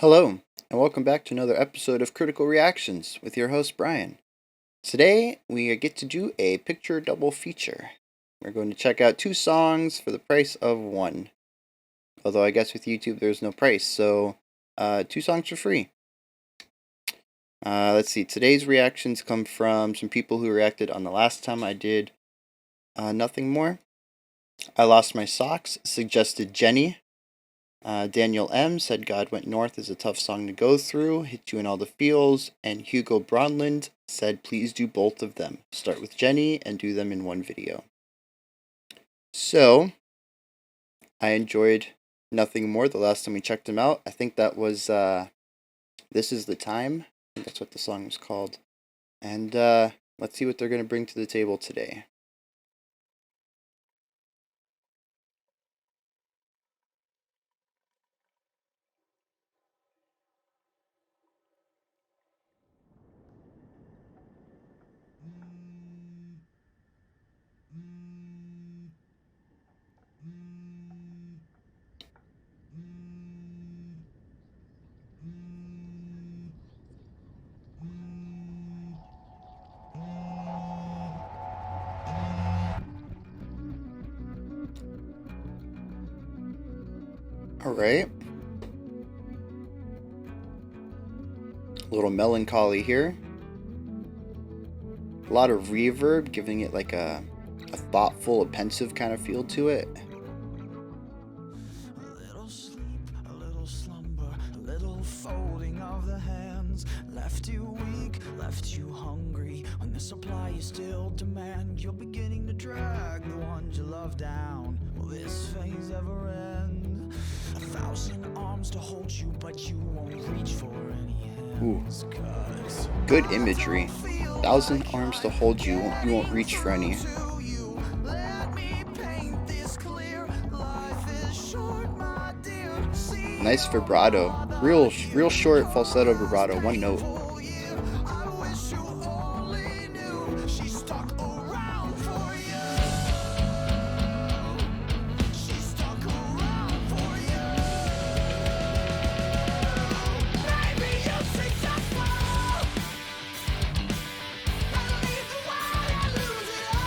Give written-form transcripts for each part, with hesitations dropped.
Hello, and welcome back to another episode of Critical Reactions with your host, Bryan. Today, we get to do a picture double feature. We're going to check out two songs for the price of one. Although I guess with YouTube there's no price, so two songs for free. Let's see, today's reactions come from some people who reacted on the last time I did Nothing More. I Lost My Socks suggested Jenny. Daniel M. said God Went North is a tough song to go through, hit you in all the feels, and Hugo Bronland said please do both of them. Start with Jenny and do them in one video. So, I enjoyed Nothing More the last time we checked them out. I think that was This Is the Time. I think that's what the song was called. And let's see what they're going to bring to the table today. Alright. A little melancholy here. A lot of reverb, giving it like a thoughtful, a pensive kind of feel to it. A little sleep, a little slumber, a little folding of the hands. Left you weak, left you hungry. When the supply you still demand, you're beginning to drag the ones you love down. Will this phase ever end? 1,000 arms to hold you, but you won't reach for any hands. Good imagery. 1,000 arms to hold you, you won't reach for any. Nice vibrato. Real short falsetto vibrato, one note.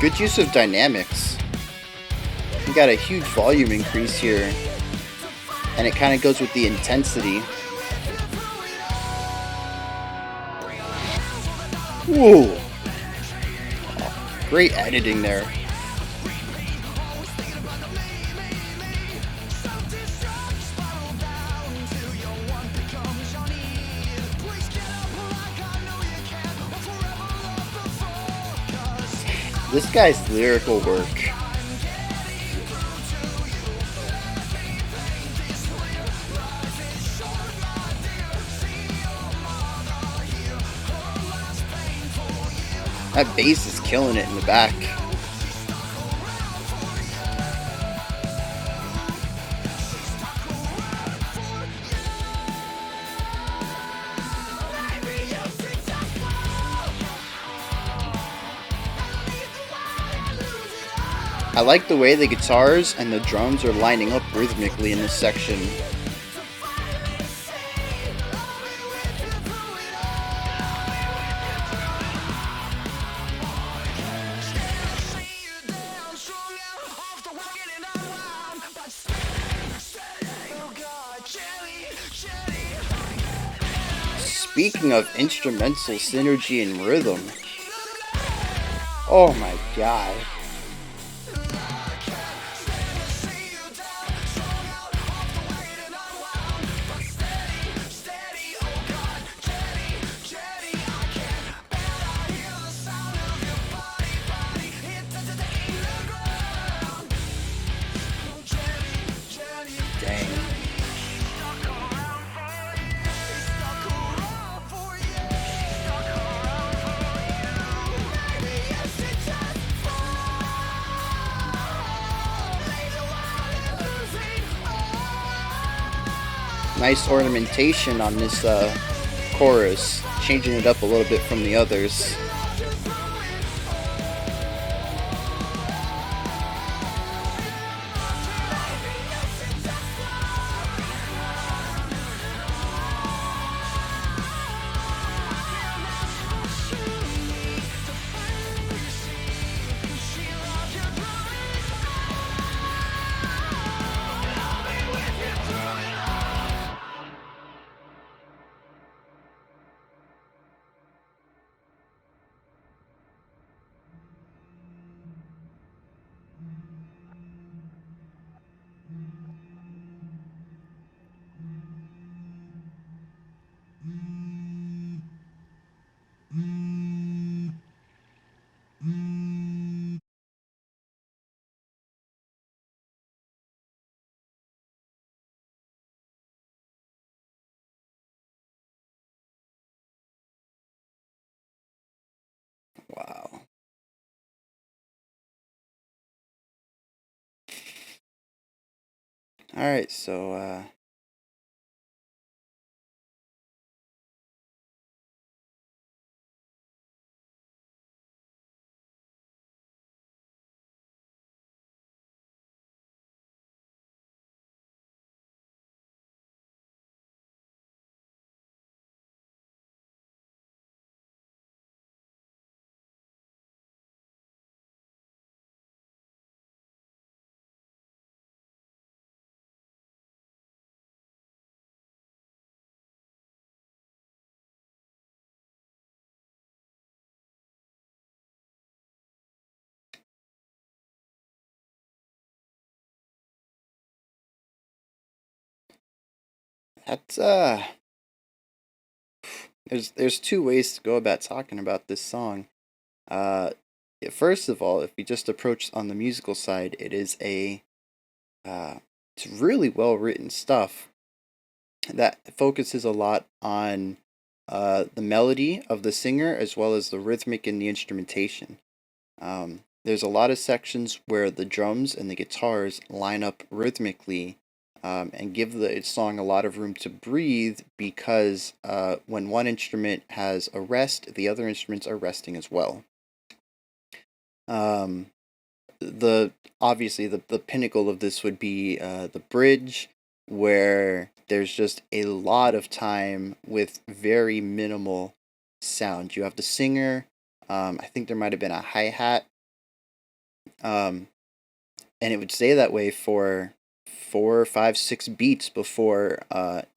Good use of dynamics. You got a huge volume increase here, and it kind of goes with the intensity. Whoa! Great editing there. This guy's lyrical work. That bass is killing it in the back. I like the way the guitars and the drums are lining up rhythmically in this section. Speaking of instrumental synergy and rhythm, oh my god. Dang. Nice ornamentation on this chorus, changing it up a little bit from the others. All right, so that's there's two ways to go about talking about this song. Uh, First of all, if we just approach on the musical side, uh, it's really well written stuff that focuses a lot on the melody of the singer as well as the rhythmic and the instrumentation. There's a lot of sections where the drums and the guitars line up rhythmically and give the song a lot of room to breathe because when one instrument has a rest, the other instruments are resting as well. Um, the Obviously the pinnacle of this would be the bridge, where there's just a lot of time with very minimal sound. You have the singer. I think there might have been a hi hat. Um, and it would stay that way for 4, 5, 6 beats before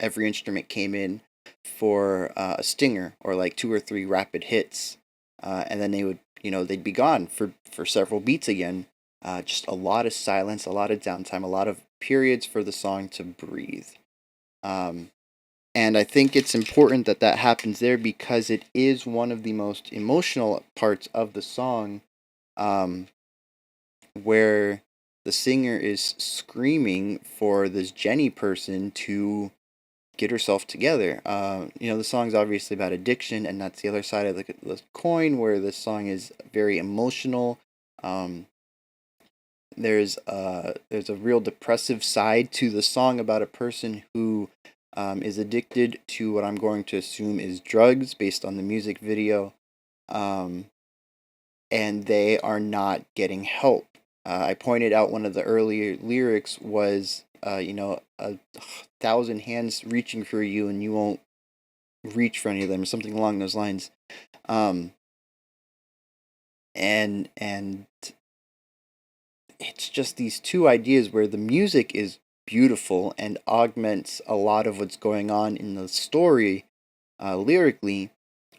every instrument came in for a stinger or like 2 or 3 rapid hits, and then they'd be gone for several beats again. Just a lot of silence, a lot of downtime, a lot of periods for the song to breathe. Um, and I think it's important that that happens there because it is one of the most emotional parts of the song. Um, where the singer is screaming for this Jenny person to get herself together. The song's obviously about addiction, and that's the other side of the coin, where the song is very emotional. Um, there's a real depressive side to the song about a person who is addicted to what I'm going to assume is drugs based on the music video. Um, and they are not getting help. I pointed out one of the earlier lyrics was, 1,000 hands reaching for you and you won't reach for any of them, or something along those lines. Um, and it's just these two ideas where the music is beautiful and augments a lot of what's going on in the story lyrically.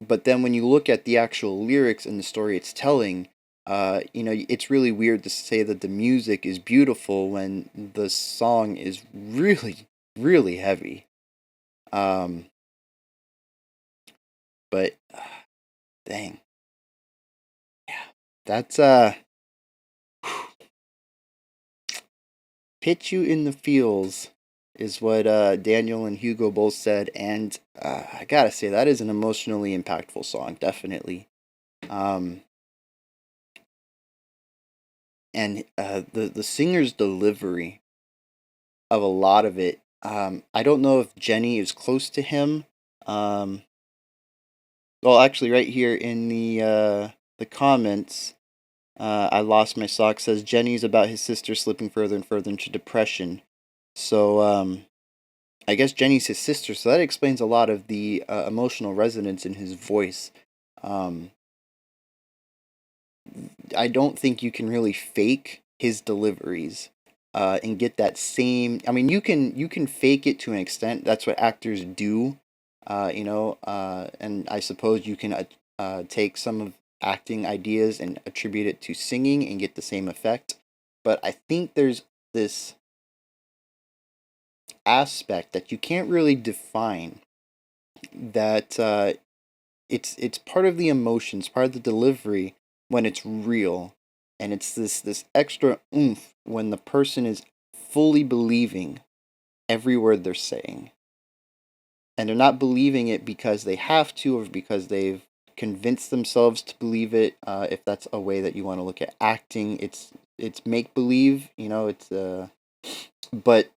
But then when you look at the actual lyrics and the story it's telling, it's really weird to say that the music is beautiful when the song is really, really heavy. Um, but dang, yeah, that's pitch you in the feels is what Daniel and Hugo both said, and I gotta say that is an emotionally impactful song, definitely. Um, and the singer's delivery of a lot of it. I don't know if Jenny is close to him. Um, well, actually, right here in the comments, I lost my sock says Jenny's about his sister slipping further and further into depression. So I guess Jenny's his sister, so that explains a lot of the emotional resonance in his voice. Um, I don't think you can really fake his deliveries and get that same. I mean, you can fake it to an extent. That's what actors do, and I suppose you can take some of acting ideas and attribute it to singing and get the same effect. But I think there's this aspect that you can't really define that it's part of the emotions, part of the delivery when it's real, and it's this extra oomph when the person is fully believing every word they're saying, and they're not believing it because they have to or because they've convinced themselves to believe it. If that's a way that you want to look at acting, it's make believe. It's but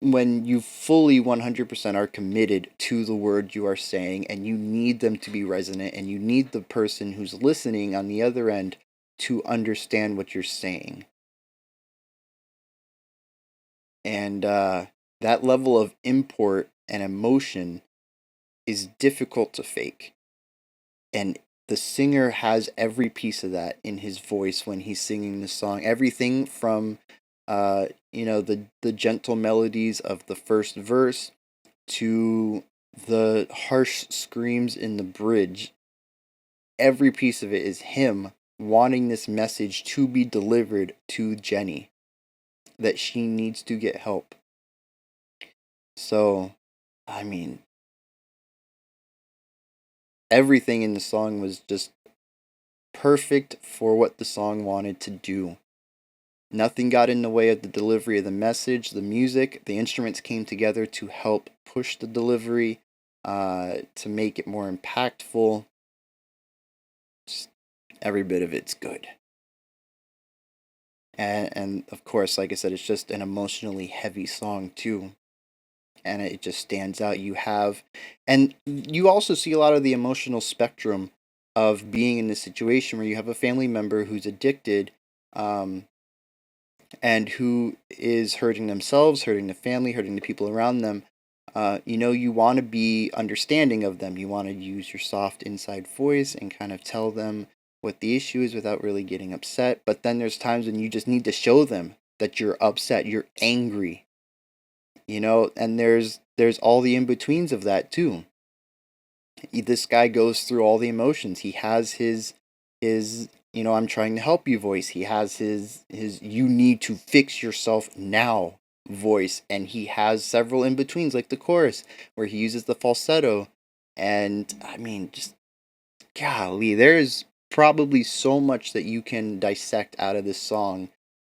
when you fully 100% are committed to the word you are saying, and you need them to be resonant, and you need the person who's listening on the other end to understand what you're saying. And that level of import and emotion is difficult to fake. And the singer has every piece of that in his voice when he's singing the song. Everything from the gentle melodies of the first verse to the harsh screams in the bridge. Every piece of it is him wanting this message to be delivered to Jenny, that she needs to get help. So, I mean, everything in the song was just perfect for what the song wanted to do. Nothing got in the way of the delivery of the message, the music. The instruments came together to help push the delivery, to make it more impactful. Just every bit of it's good. And of course, like I said, it's just an emotionally heavy song too. And it just stands out. And you also see a lot of the emotional spectrum of being in this situation where you have a family member who's addicted, and who is hurting themselves, hurting the family, hurting the people around them. You want to be understanding of them. You want to use your soft inside voice and kind of tell them what the issue is without really getting upset. But then there's times when you just need to show them that you're upset, you're angry. And there's all the in-betweens of that too. This guy goes through all the emotions. He has his I'm trying to help you voice. He has his you need to fix yourself now voice, and he has several in-betweens like the chorus where he uses the falsetto. And I mean, just golly, there's probably so much that you can dissect out of this song,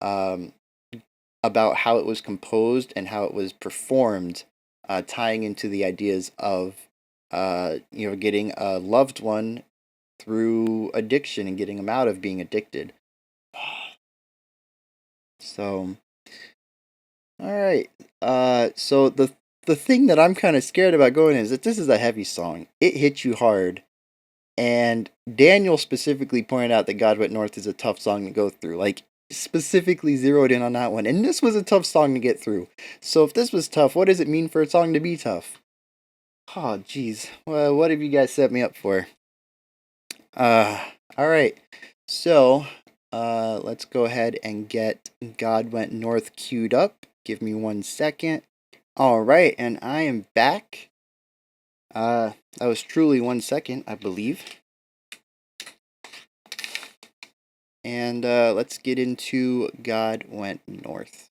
about how it was composed and how it was performed, tying into the ideas of getting a loved one through addiction and getting them out of being addicted. So, all right. So the thing that I'm kind of scared about going is that this is a heavy song. It hits you hard. And Daniel specifically pointed out that God Went North is a tough song to go through. Like, specifically zeroed in on that one. And this was a tough song to get through. So if this was tough, what does it mean for a song to be tough? Oh, jeez. Well, what have you guys set me up for? All right. So, let's go ahead and get God Went North queued up. Give me 1 second. All right, and I am back. That was truly 1 second, I believe. And let's get into God Went North.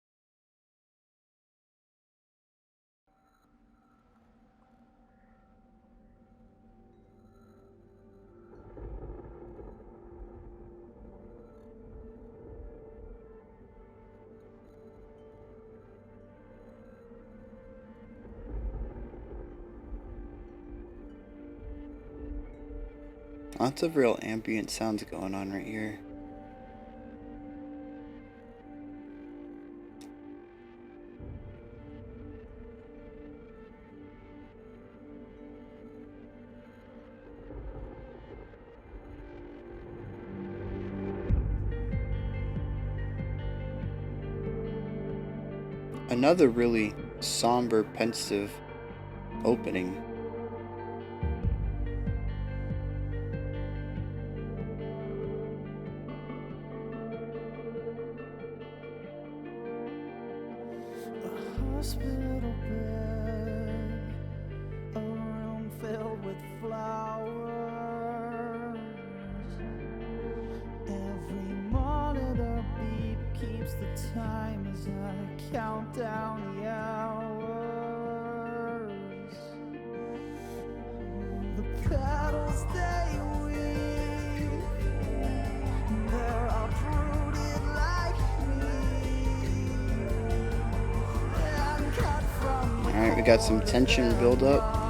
Lots of real ambient sounds going on right here. Another really somber, pensive opening. A hospital bed, a room filled with flowers. Every monitor beep keeps the time as I count down the hours. The petals they weave, they're uprooted like me. Alright, we got some tension build up.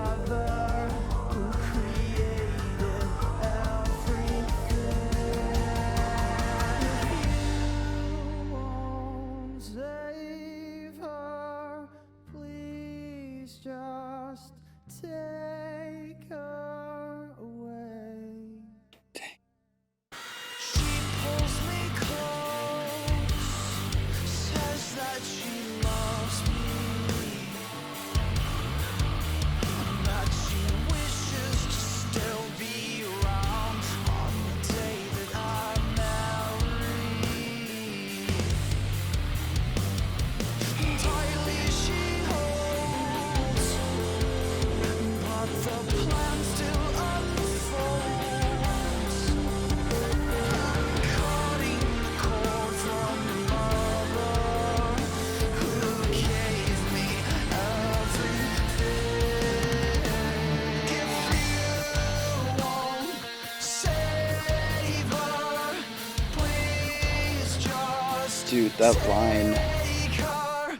Dude, that line. Take her,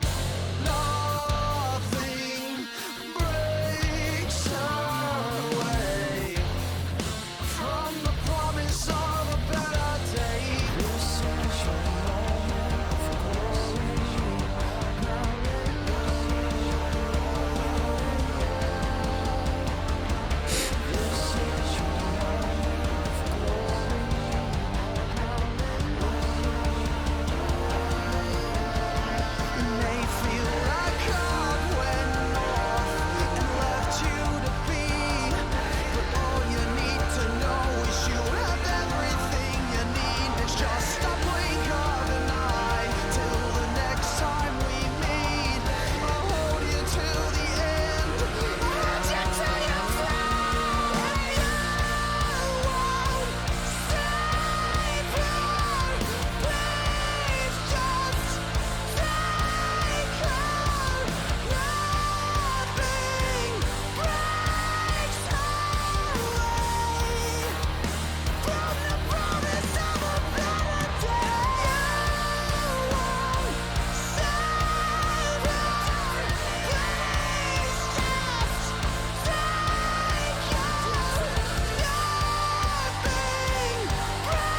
nothing breaks away from the promise of a better day. This is your moment of It may feel like God went off and left you to be, but all you need to know is you have everything you need. It's just a blink of an eye till the next time we meet. I'll hold you till the end. I'll hold you till you fly. You won't save her. Please just take her. Nothing breaks away from the promise of a better day. You won't save her. Please just take her. Nothing breaks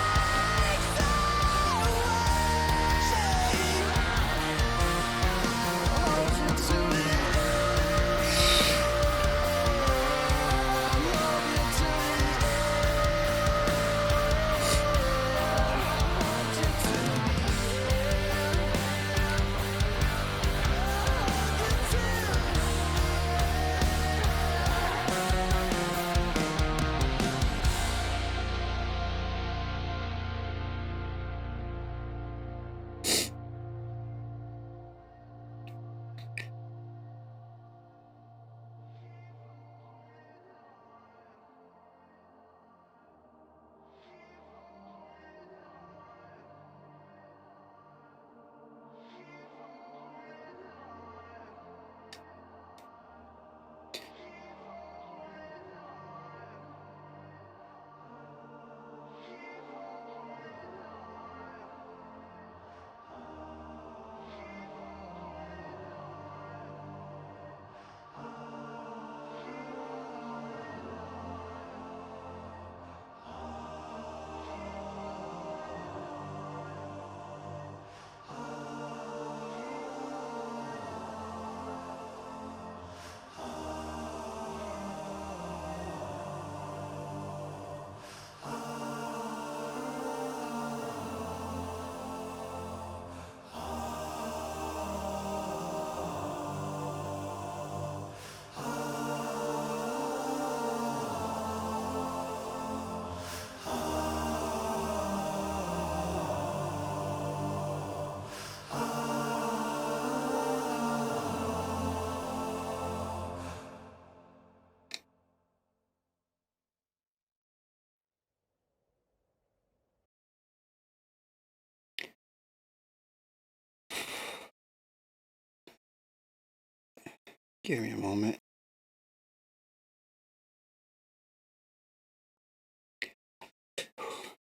Give me a moment.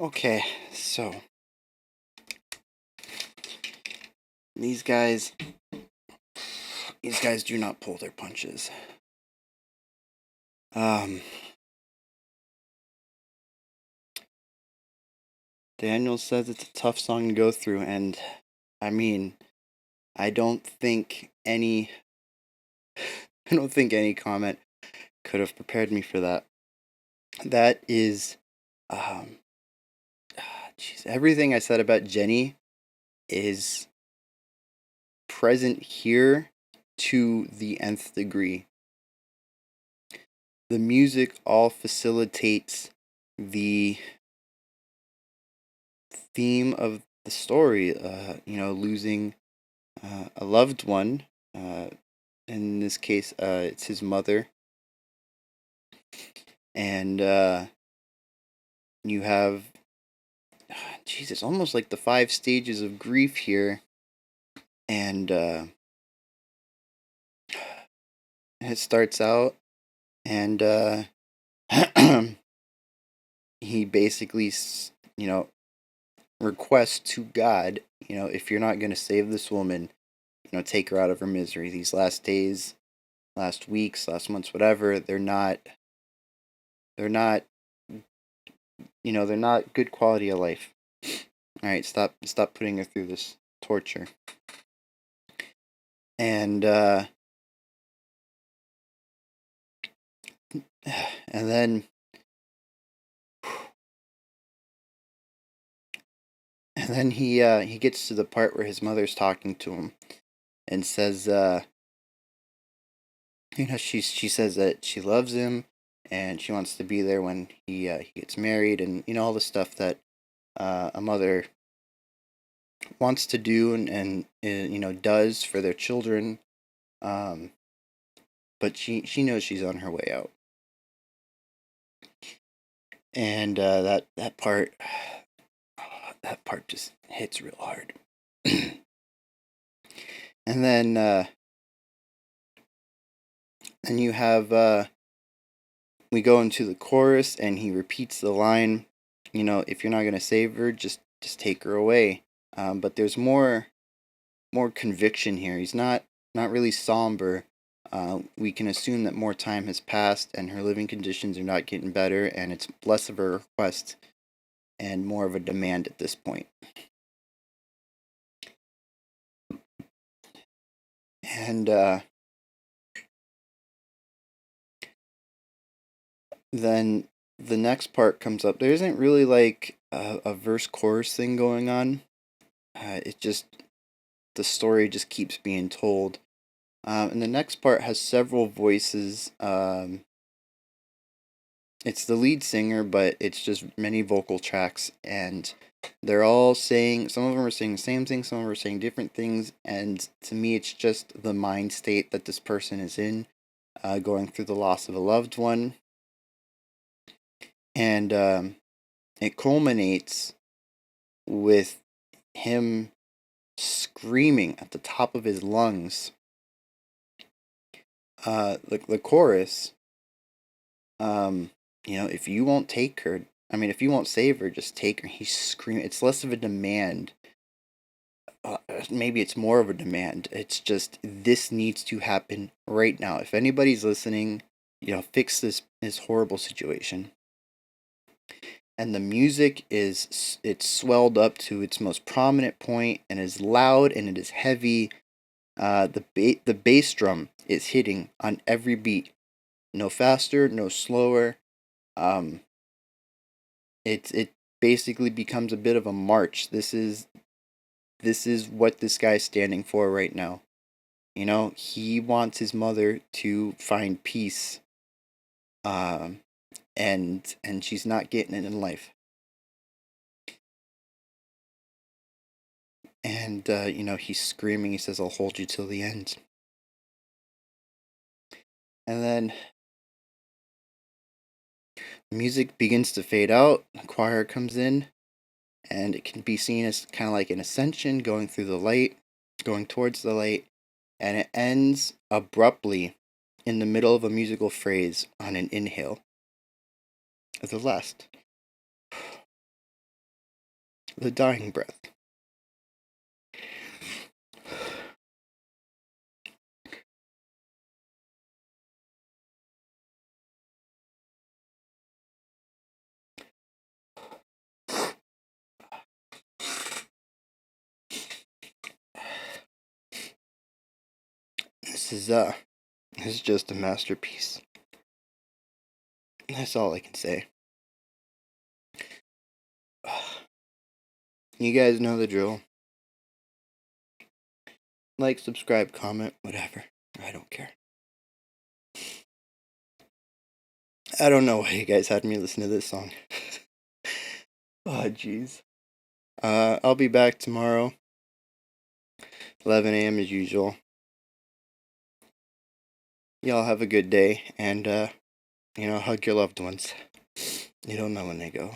Okay, so these guys do not pull their punches. Daniel says it's a tough song to go through, and I mean, I don't think any comment could have prepared me for that. That is, everything I said about Jenny is present here to the nth degree. The music all facilitates the theme of the story, losing a loved one. In this case, it's his mother. And you have, Jesus, almost like the 5 stages of grief here. And it starts out, and he basically, request to God, if you're not going to save this woman, take her out of her misery. These last days, last weeks, last months, whatever, they're not, they're not good quality of life. All right, stop putting her through this torture. And and then he gets to the part where his mother's talking to him and says, she says that she loves him and she wants to be there when he gets married, and all the stuff that a mother wants to do and does for their children. But she knows she's on her way out, and that part just hits real hard. And then you have we go into the chorus, and he repeats the line, if you're not gonna save her, just take her away. But there's more conviction here. He's not really somber. We can assume that more time has passed and her living conditions are not getting better, and it's less of a request and more of a demand at this point. And then the next part comes up. There isn't really like a verse chorus thing going on. The story just keeps being told. And the next part has several voices. It's the lead singer, but it's just many vocal tracks, and they're all saying, some of them are saying the same thing, some of them are saying different things, and to me it's just the mind state that this person is in, going through the loss of a loved one. And it culminates with him screaming at the top of his lungs. The chorus, if you won't take her, if you won't save her, just take her. He's screaming. It's less of a demand. Maybe it's more of a demand. It's just, this needs to happen right now. If anybody's listening, fix this horrible situation. And the music it's swelled up to its most prominent point and is loud and it is heavy. The bass drum is hitting on every beat. No faster, no slower. It basically becomes a bit of a march. This is what this guy's standing for right now. He wants his mother to find peace. And she's not getting it in life. And he's screaming. He says, "I'll hold you till the end." And then music begins to fade out. The choir comes in, and it can be seen as kind of like an ascension, going through the light, going towards the light, and it ends abruptly in the middle of a musical phrase on an inhale. The last. The dying breath. This is just a masterpiece. That's all I can say. You guys know the drill. Like, subscribe, comment, whatever. I don't care. I don't know why you guys had me listen to this song. Oh, jeez. I'll be back tomorrow, 11 a.m. as usual. Y'all have a good day, and, hug your loved ones. You don't know when they go.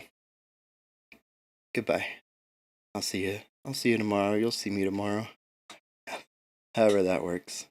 Goodbye. I'll see you tomorrow. You'll see me tomorrow. However that works.